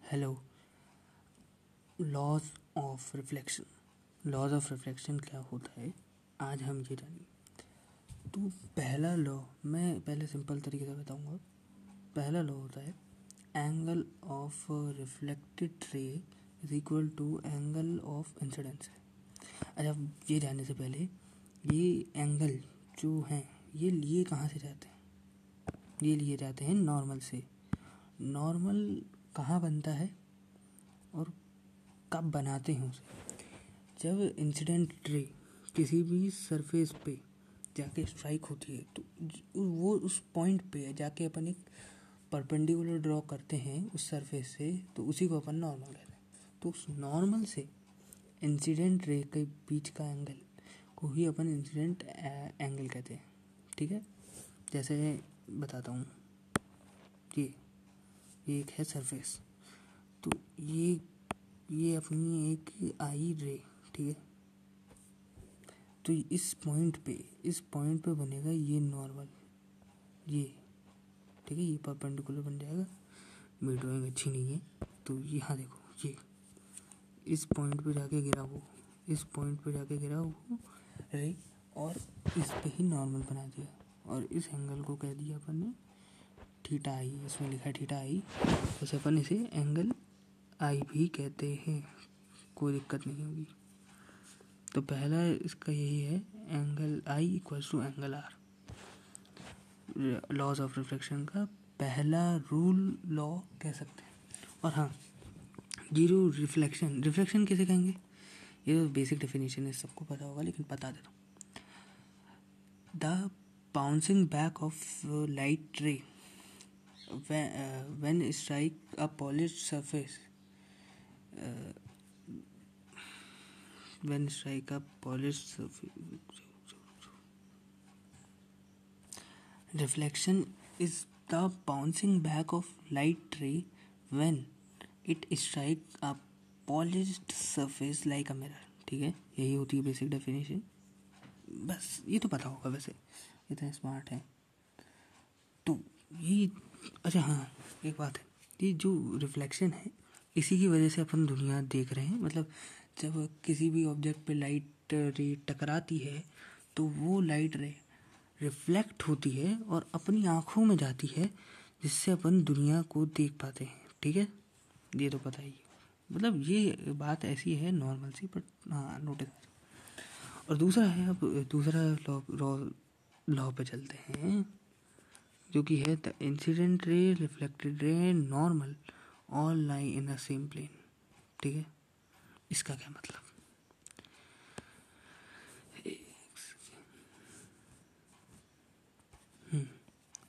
Hello. Laws of reflection. Laws of reflection क्या होता है आज हम ये जानेंगे। तो पहला लॉ मैं पहले सिंपल तरीके से बताऊंगा। पहला लॉ होता है angle of reflected ray is equal to angle of incidence. अच्छा, ये जानने से पहले ये एंगल जो हैं ये लिए कहाँ से जाते हैं? ये लिए जाते हैं नॉर्मल से। नॉर्मल कहाँ बनता है और कब बनाते हैं उसे? जब इंसिडेंट रे किसी भी सरफेस पे जाके स्ट्राइक होती है तो वो उस पॉइंट पे जाके अपन एक परपेंडिकुलर ड्रॉ करते हैं उस सरफेस से, तो उसी को अपन नॉर्मल कहते हैं। तो उस नॉर्मल से इंसिडेंट रे के बीच का एंगल को ही अपन इंसिडेंट एंगल कहते हैं। ठीक है, जैसे बताता हूँ। ये एक है सरफेस, तो ये अपनी एक आई रे, ठीक है। तो इस पॉइंट पे बनेगा ये नॉर्मल, ये ठीक है। ये परपेंडिकुलर बन जाएगा। मेरी ड्राइंग अच्छी नहीं है तो यहाँ देखो, ये इस पॉइंट पे जाके गिरा वो, इस पॉइंट पे जाके गिरा वो रे, और इस पे ही नॉर्मल बना दिया। और इस एंगल को कह दिया अपन ने थीटा आई। इसमें लिखा है थीटा आई, तो अपन इसे एंगल आई भी कहते हैं, कोई दिक्कत नहीं होगी। तो पहला इसका यही है, angle I equals to angle R. Laws of reflection का पहला रूल लॉ कह सकते हैं। और हाँ, ये जो रिफ्लेक्शन किसे कहेंगे, ये तो बेसिक डेफिनेशन है, सबको पता होगा, लेकिन बता देता हूँ। The bouncing back of light रे when strike a polished surface when strike a polished surface. Reflection is the bouncing back of light ray when it strike a polished surface like a mirror। ठीक है, यही होती है basic definition. बस ये तो पता होगा, वैसे इतना स्मार्ट है तो ये। अच्छा हाँ, एक बात है, ये जो रिफ्लेक्शन है इसी की वजह से अपन दुनिया देख रहे हैं। मतलब जब किसी भी ऑब्जेक्ट पे लाइट रे टकराती है तो वो लाइट रे रिफ्लेक्ट होती है और अपनी आँखों में जाती है, जिससे अपन दुनिया को देख पाते हैं। ठीक है, ये तो पता ही है। मतलब ये बात ऐसी है नॉर्मल सी, बट हाँ नोटिस। और दूसरा है, अब दूसरा लॉ पे चलते हैं, जो कि है the incident ray, reflected ray, normal all lie in a same plane. ठीक है, इसका क्या मतलब?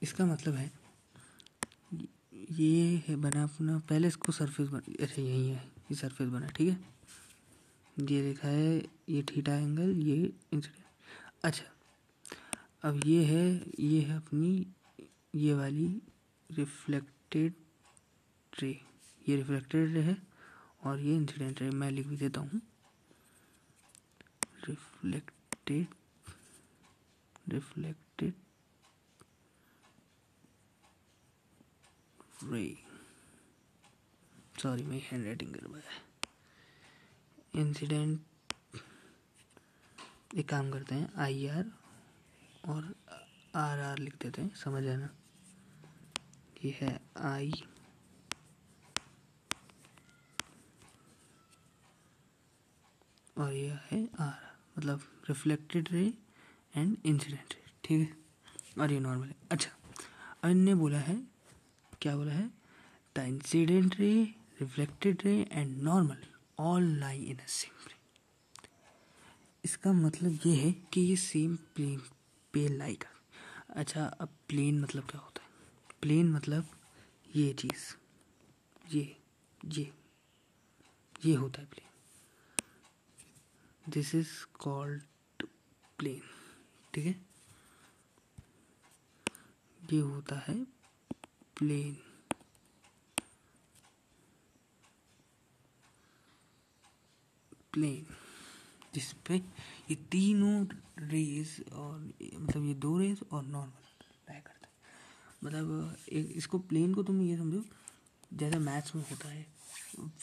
इसका मतलब है ये है बना अपना, पहले इसको सरफेस बना, अच्छा यही है, ये सरफेस बना, ठीक है। ये लिखा है ये थीटा एंगल, ये इंसिडेंट। अच्छा, अब ये है अपनी ये वाली रिफ्लेक्टेड रे, ये रिफ्लेक्टेड रे है और ये इंसिडेंट रे। मैं लिख भी देता हूँ, रिफ्लेक्टेड रे, सॉरी मैं हैंड राइटिंग करवाया। इंसिडेंट, एक काम करते हैं, आई आर और आर आर लिख देते हैं, समझ आना। ये है आई और ये है आर, मतलब reflected ray and incident ray, ठीक है। और ये नॉर्मल है। अच्छा, अब इनने बोला है, क्या बोला है? The incident ray, reflected ray and normal all lie in a same plane. इसका मतलब ये है कि ये सेम प्लेन पे लाई कर। अच्छा, अब प्लेन मतलब क्या होता है? प्लेन मतलब ये चीज़, ये ये होता है plane. This is called plane, ठीक है। ये होता है प्लेन। जिस पे ये तीनों रेज, और मतलब ये दो रेज और नॉर्मल लाया करता है। मतलब इसको प्लेन को तुम ये समझो जैसे मैथ्स में होता है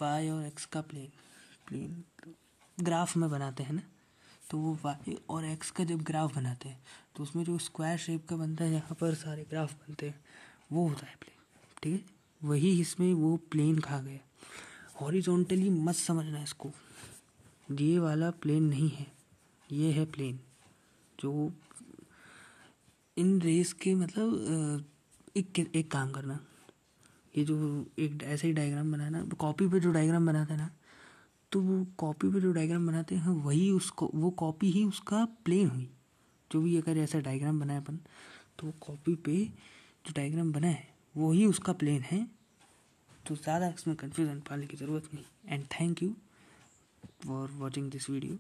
वाई और एक्स का प्लेन ग्राफ में बनाते हैं ना, तो वो वाई और एक्स का जब ग्राफ बनाते हैं तो उसमें जो स्क्वायर शेप का बनता है जहाँ पर सारे ग्राफ बनते हैं वो होता है प्लेन, ठीक है। वही इसमें वो प्लेन खा गया। हॉरिजॉन्टली मत समझना इसको, ये वाला प्लेन नहीं है, ये है प्लेन जो इन रेस के मतलब एक काम करना, ये जो एक ऐसे ही डायग्राम बनाना, कॉपी पे जो डायग्राम बनाते हैं ना, तो वो कॉपी पे जो डायग्राम बनाते हैं वही उसको, वो कॉपी ही उसका प्लेन हुई। जो भी अगर ऐसा डायग्राम बनाए अपन, तो वो कॉपी पे जो डायग्राम बना है वही उसका प्लेन है। तो ज़्यादा इसमें कन्फ्यूजन पाने की ज़रूरत नहीं। And thank you for watching this video.